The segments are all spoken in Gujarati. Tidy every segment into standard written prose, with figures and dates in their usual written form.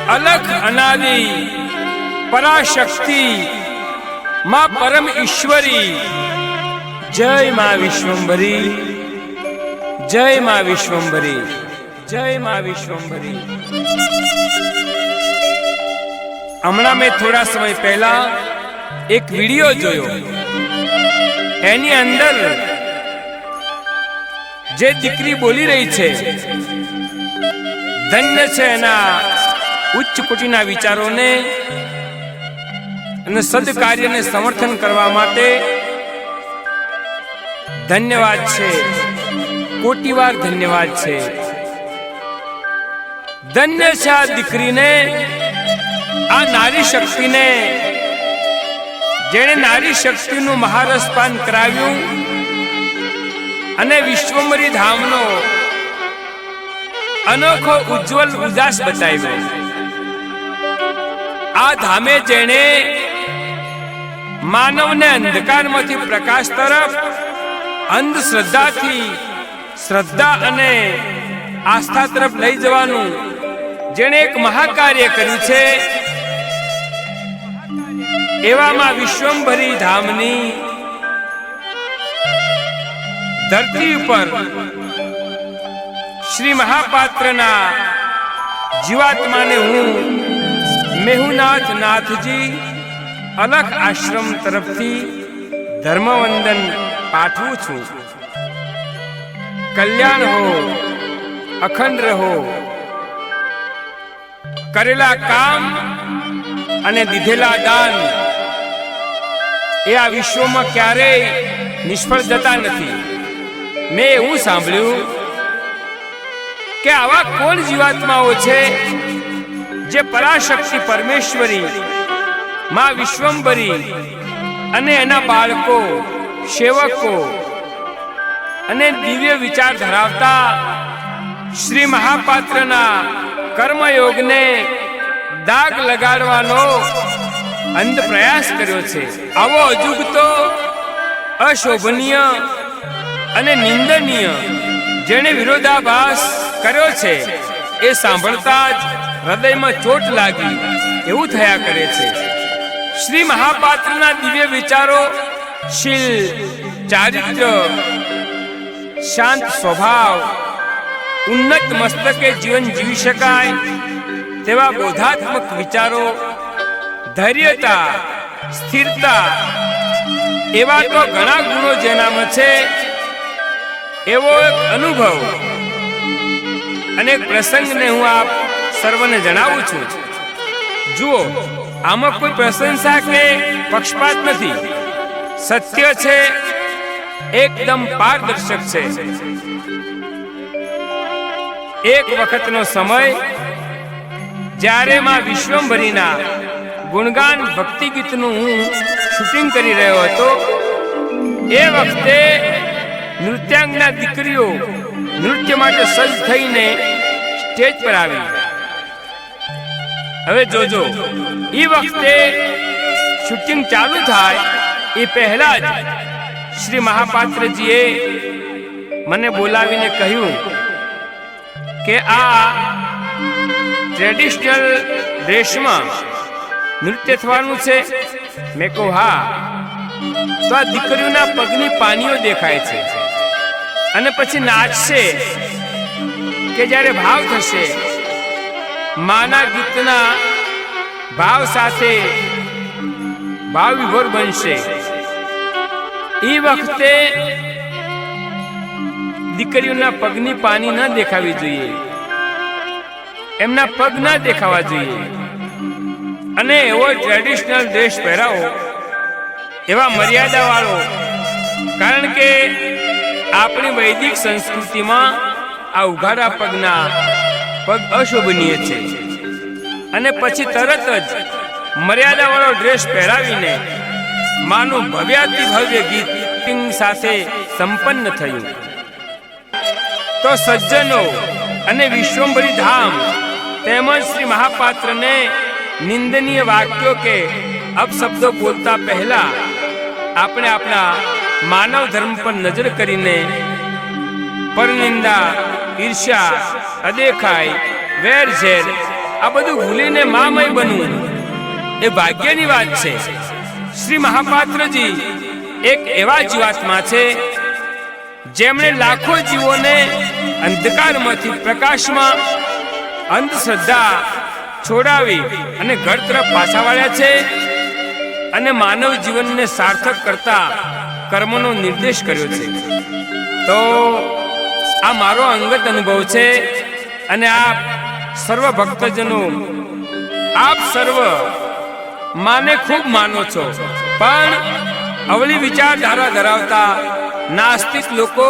अलख अनादि पराशक्ति मां परम ईश्वरी जय मां विश्वंभरी, जय मां विश्वंभरी, जय मां विश्वंभरी। हमणा में थोड़ा समय पहला एक वीडियो जोयो, एनी अंदर जे दीकरी बोली रही छे धन्य छे एना उच्च कोटीना विचारोने અને સદકાર્યને સમર્થન કરવા માટે ધન્યવાદ છે, કોટીવાર ધન્યવાદ છે। ધન્ય છે આ દીકરીને, આ નારી શક્તિને, જેણે નારી શક્તિનું મહારસપાન કરાવ્યું અને વિશ્વંભરી ધામનો અનોખો ઉજ્જવલ ઉજાસ બતાવ્યો। આ ધામે જેણે માનવને અંધકારમાંથી પ્રકાશ તરફ અંધશ્રદ્ધાથી શ્રદ્ધા અને આસ્થા તરફ લઈ જવાનું જેણે એક મહાકાર્ય કર્યું છે, એવામાં વિશ્વંભરી ધામની ધરતી ઉપર શ્રી મહાપાત્રના જીવાત્માને હું મેહુનાથ નાથજી अलख आश्रम तरफथी धर्मवंदन पाठवुं छुं। कल्याण हो, अखंड रहो, करेला काम अने दीधेला दान ए आ विश्व में क्यारेय निष्फळ जता नथी। मैं एवुं सांभळ्युं के आवा कोण जीवात्माओ छे जे पराशक्ति परमेश्वरी मां विश्वंभरी अने एना बाळको सेवको अने दिव्य विचार धरावता श्री महापात्रना कर्मयोगने दाग लगाडवानो अंध प्रयास कर्यो छे। आवो अजुगतो अशोभनीय अने निंदनीय जेणे विरोधाभास कर्यो छे ए सांभळता ज हृदयमां चोट लागी एवुं थया करे छे। श्री महापात्रना दिव्य विचारो शील, चारित्र, शांत स्वभाव, उन्नत मस्तके जीवन जीवी शकाय तेवा बोधात्मक विचारो, धैर्यता, स्थिरता एवा तो घणा गुणो जेनामां छे एवो एक अनुभव अने एक प्रसंगने हूँ आप सर्वने जणावुं छुं। जुओ, आमां कोई प्रशंसा के पक्षपात नहीं, सत्य छे, एकदम पारदर्शक छे। एक वखतनो समय ज्यारे मां विश्वंभरीना गुणगान भक्ति गीतनु हूँ शूटिंग करी रह्यो हतो, ए वखते नृत्यांगना दीकरीओ नृत्य माटे सज्ज थईने स्टेज पर आवी। हवे जोजो, ई वखते शूटिंग चालू थाय ए पहला ज श्री महापात्रजीए मने बोलावीने कह्युं के आ ट्रेडिशनल ड्रेस में नृत्य थवानुं छे। मैं कहूं हाँ। तो आ दीकरीओना पगनी पानीओ देखाय छे अने पछी नाचशे के ज्यारे भाव थशे, माना गीतना भाव साथे भाव विभोर बनशे। ई वखते दीकरीओना पगनी पानी न देखावी जोईए, एमना पग न देखावा जोईए अने एवो ट्रेडिशनल ड्रेस पहेरावो एवा मर्यादा वाळो, कारण के आपणी वैदिक संस्कृति में आ उघाड़ा पगना पग अशोभनीय छे अने पछी तरत ज मर्यादा वाळो ड्रेस पहेरावीने मानु भव्याति भव्य गीतिंग साथे संपन्न थयुं। तो सज्जनो अने विश्वंभरी धाम તેમજ શ્રી મહાપાત્રને નિંદનીય વાક્યો કે અપશબ્દો બોલતા પહેલા આપણે આપણા માનવ ધર્મ પર નજર કરીને પરનિંદા, ઈર્ષ્યા, અદેખાઈ, વેરઝેર આ બધું ભૂલીને મામય બનવું એ ભાગ્યની વાત છે. શ્રી મહાપાત્રજી એક એવા જીવાત્મા છે જેમણે લાખો જીવોને અંધકારમાંથી પ્રકાશમાં, અંધશ્રદ્ધા છોડાવી અને ઘર તરફ પાછા વાળ્યા છે અને માનવ જીવનને સાર્થક કરતા કર્મનો નિર્દેશ કર્યો છે. તો આ મારો અંગત અનુભવ છે અને આપ સર્વ ભક્તજનો, આપ સર્વ માને ખૂબ માનો છો, પણ અવળી વિચારધારા ધરાવતા નાસ્તિક લોકો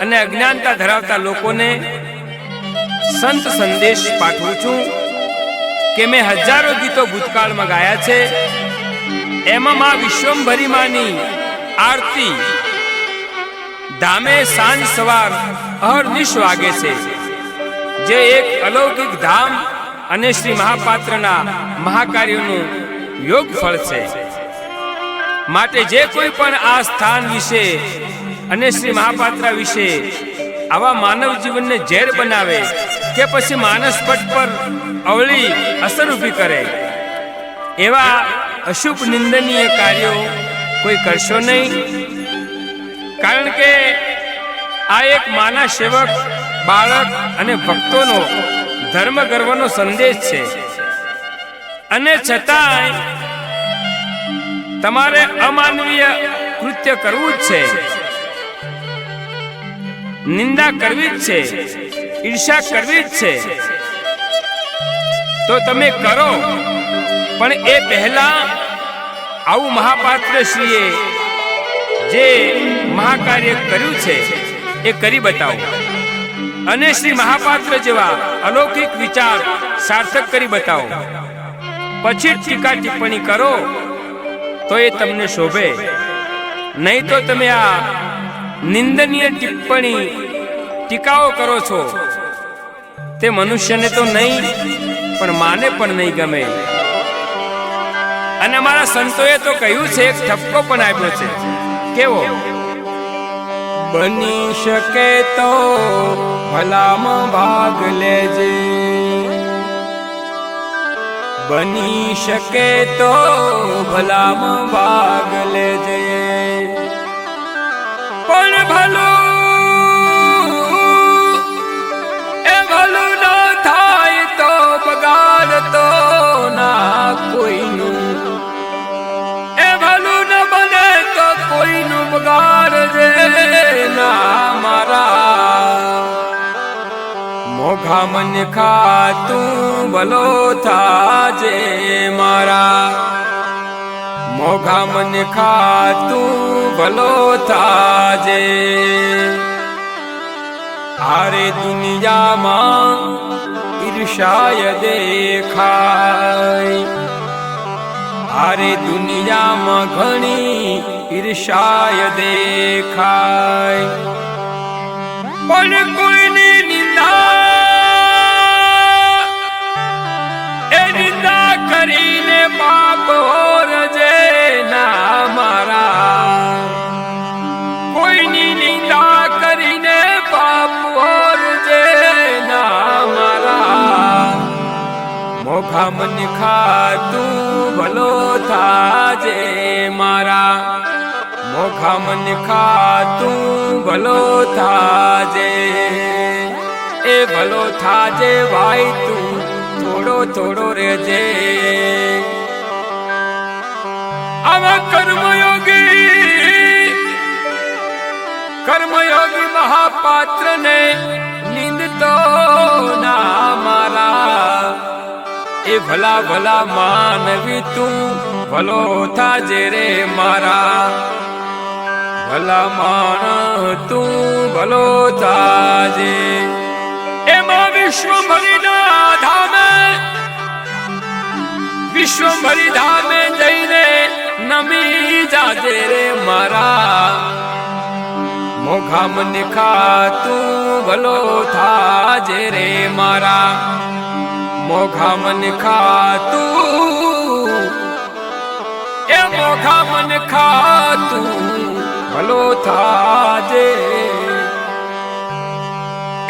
અને અજ્ઞાનતા ધરાવતા લોકોને સંત સંદેશ પાઠવું છું કે મેં હજારો ગીતો ભૂતકાળમાં ગાયા છે. એમાં મા વિશ્વંભરી માની આરતી ધામે સાંજ સવાર અહર્નિશ વાગે છે, જે એક અલૌકિક ધામ અને શ્રી મહાપાત્રના મહાકાર્યનું યોગ ફળ છે. માટે જે કોઈ પણ આ સ્થાન વિશે અને શ્રી મહાપાત્ર વિશે આવા માનવ જીવનને ઝેર બનાવે કે પછી માનસ પટ પર અવળી અસર ઊભી કરે, એવા અશુભ નિંદનીય કાર્યો કોઈ કરશો નહીં. કારણ કે આ એક માના સેવક, બાળક અને ભક્તોનો ધર્મ ગર્વનો સંદેશ છે. અને છતાંય તમારે અમાનવીય કૃત્ય કરવું જ છે, નિંદા કરવી જ છે, ઈર્ષા કરવી જ છે. તો તમે કરો, પણ એ પહેલા આવું મહાપાત્ર શ્રીએ જે મહાકાર્ય કર્યું છે એ કરી બતાવો અને શ્રી મહાપાત્ર જેવા અલૌકિક વિચાર સાર્થક કરી બતાવો. પછી ટીકા ટિપ્પણી કરો તો એ તમને શોભે. નહીં તો તમે આ નિંદનીય ટિપ્પણી, ટીકાઓ કરો છો તે મનુષ્યને તો નહીં પણ માને પણ નહીં ગમે. અને અમારા સંતોએ તો કહ્યું છે, એક ઠપકો પણ આપ્યો છે. કેવો? બની શકે તો ભલામાં ભાગ લેજે, બની શકે તો ભલામાં ભાગ લેજે, પણ ભલું એ ભલું ના થાય તો બગાડ તો ના કોઈનું, એ ભલું ન બને તો કોઈનું બગાડજે ના મારા. મોઘા મન ખા તું ભલો થાજે મારા, મોઘા મન ખા તું ભલો થાજે. આરે દુનિયામાં ઈર્ષાય દેખાય, આરે દુનિયામાં ઘણી ઈર્ષાય દેખાય, પણ કોઈની નિંદા એ નિંદા કરીને પાપ ઓરજે ના મારા. કોઈની નિંદા કરીને પાપ ઓરજે ના મારા. મોઘા મન ખા તું ભલો થાજે મારા, મોઘા મન ખા તું ભલો થાજે. એ ભલો થાજે ભાઈ તું થોડો થોડો રેજે. આવા કર્મયોગી મહાપાત્રને નિંદતો ના મારા. એ ભલા ભલા માનવી તું ભલો થાજે રે મારા. ભલા માણ તું ભલો થાજે. એમાં વિશ્વભરીના ધામે, વિશ્વભરી ધામે જઈને નમી જાજે રે મારા. મોઘા મન ખા તું ભલો થાજે રે મારા. મોઘા મન ખાતું એ મોઘા મન ખાતું ભલો થાજે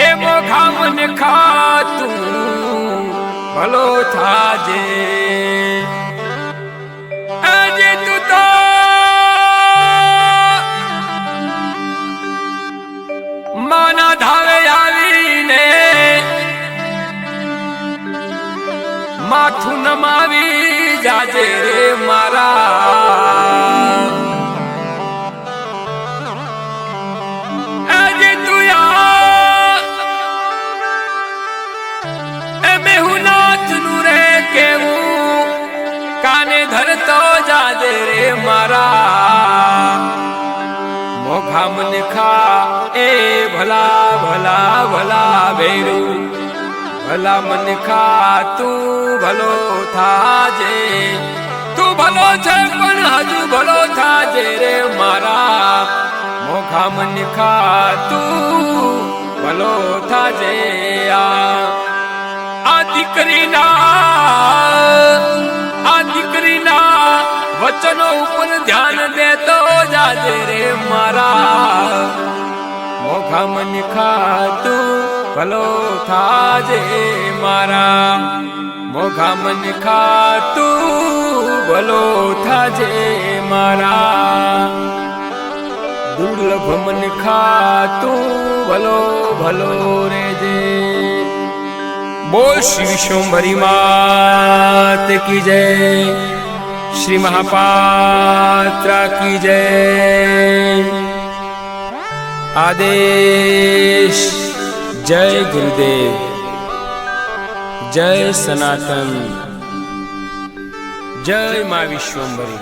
એ મોઘા મન ખાતું ભલો થાજે આજે તું તો માના ધાવે આવીને માથું નમાવી જાજે રે મારા આજે તું મેહું નાચનું રે કેવું કાને ધરતો જાજે રે મારા મોઘા મન ખા એ ભલા ભલા ભલા ભેરું ભલા મન ખા તું ભલો થાજે તું ભલો છે પણ હજુ ભલો થાજે રે મારા મોઘા મન ખા તું ભલો થાજે આ દીકરીના વચનો ઉપર ધ્યાન દેતો જાજે રે મારા મોઘા મન ખા તું ભલો થાજે મારા મોઘા મન ખા તું ભલો થાજે મારા દુર્લભ મન ખા તું ભલો ભલો રેજે બોલ શ્રી વિશ્વંભરી માત કી જય श्री महापात्रा की जय आदेश जय गुरुदेव जय सनातन जय मां विश्वंभरी।